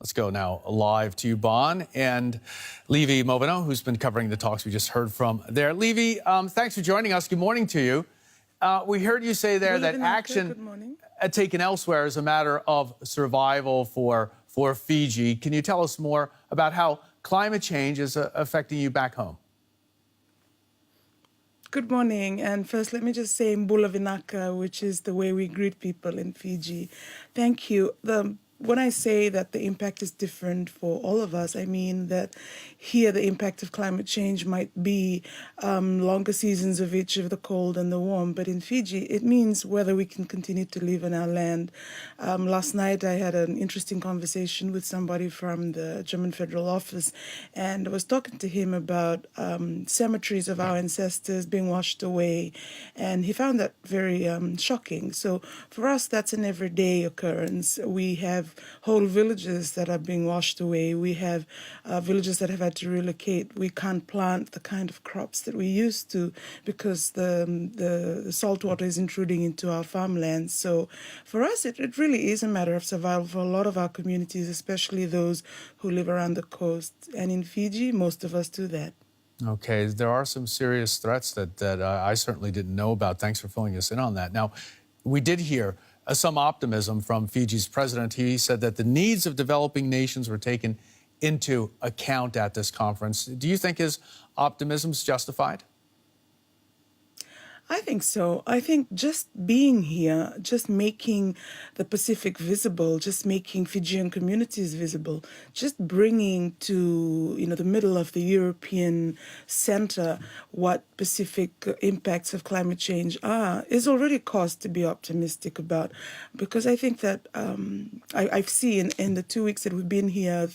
Let's go now live to Bonn and Lice Movono, who's been covering the talks we just heard from there. Lice, thanks for joining us. Good morning to you. We heard you say there that action taken elsewhere is a matter of survival for Fiji. Can you tell us more about how climate change is affecting you back home? Good morning, and first let me just say Mbula Vinaka, which is the way we greet people in Fiji. Thank you. When I say that the impact is different for all of us, I mean that here the impact of climate change might be longer seasons of each of the cold and the warm, but in Fiji it means whether we can continue to live in our land. Last night I had an interesting conversation with somebody from the German Federal Office, and I was talking to him about cemeteries of our ancestors being washed away, and he found that very shocking. So for us, that's an everyday occurrence. We have whole villages that are being washed away. We have villages that have had to relocate. We can't plant the kind of crops that we used to because the salt water is intruding into our farmlands. So for us, it really is a matter of survival for a lot of our communities, especially those who live around the coast. And in Fiji, most of us do that. Okay, there are some serious threats that I certainly didn't know about. Thanks for filling us in on that. Now, we did hear some optimism from Fiji's president. He said that the needs of developing nations were taken into account at this conference. Do you think his optimism is justified? I think so. I think just being here, just making the Pacific visible, just making Fijian communities visible, just bringing to the middle of the European center what Pacific impacts of climate change are is already cause to be optimistic about. Because I think that I've seen in the 2 weeks that we've been here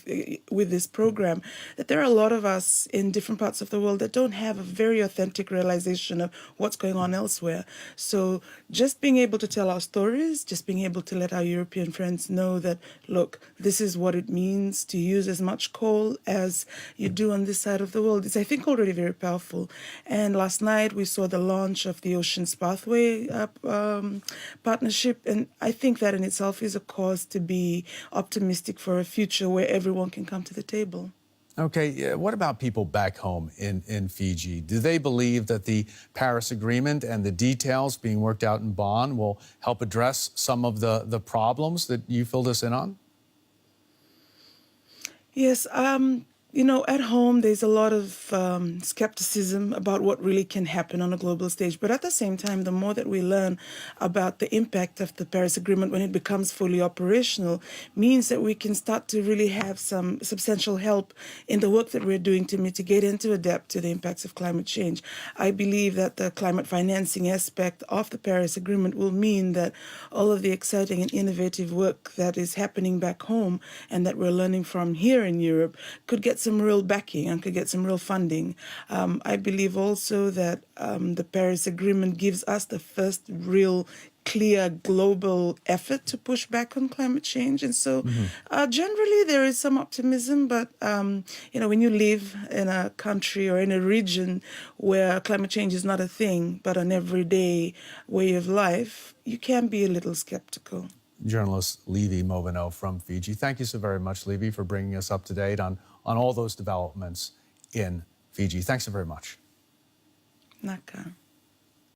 with this program that there are a lot of us in different parts of the world that don't have a very authentic realization of what's going on elsewhere. So just being able to tell our stories, just being able to let our European friends know that, look, this is what it means to use as much coal as you do on this side of the world, is, I think, already very powerful. And last night we saw the launch of the Oceans Pathway partnership, and I think that in itself is a cause to be optimistic for a future where everyone can come to the table. Okay, what about people back home in Fiji? Do they believe that the Paris Agreement and the details being worked out in Bonn will help address some of the problems that you filled us in on? Yes, at home, there's a lot of skepticism about what really can happen on a global stage. But at the same time, the more that we learn about the impact of the Paris Agreement when it becomes fully operational, means that we can start to really have some substantial help in the work that we're doing to mitigate and to adapt to the impacts of climate change. I believe that the climate financing aspect of the Paris Agreement will mean that all of the exciting and innovative work that is happening back home and that we're learning from here in Europe could get some real backing and could get some real funding. I believe also that the Paris Agreement gives us the first real clear global effort to push back on climate change. And so generally there is some optimism, but when you live in a country or in a region where climate change is not a thing, but an everyday way of life, you can be a little skeptical. Journalist Lice Movono from Fiji. Thank you so very much, Lice, for bringing us up to date on all those developments in Fiji. Thanks so very much. Naka.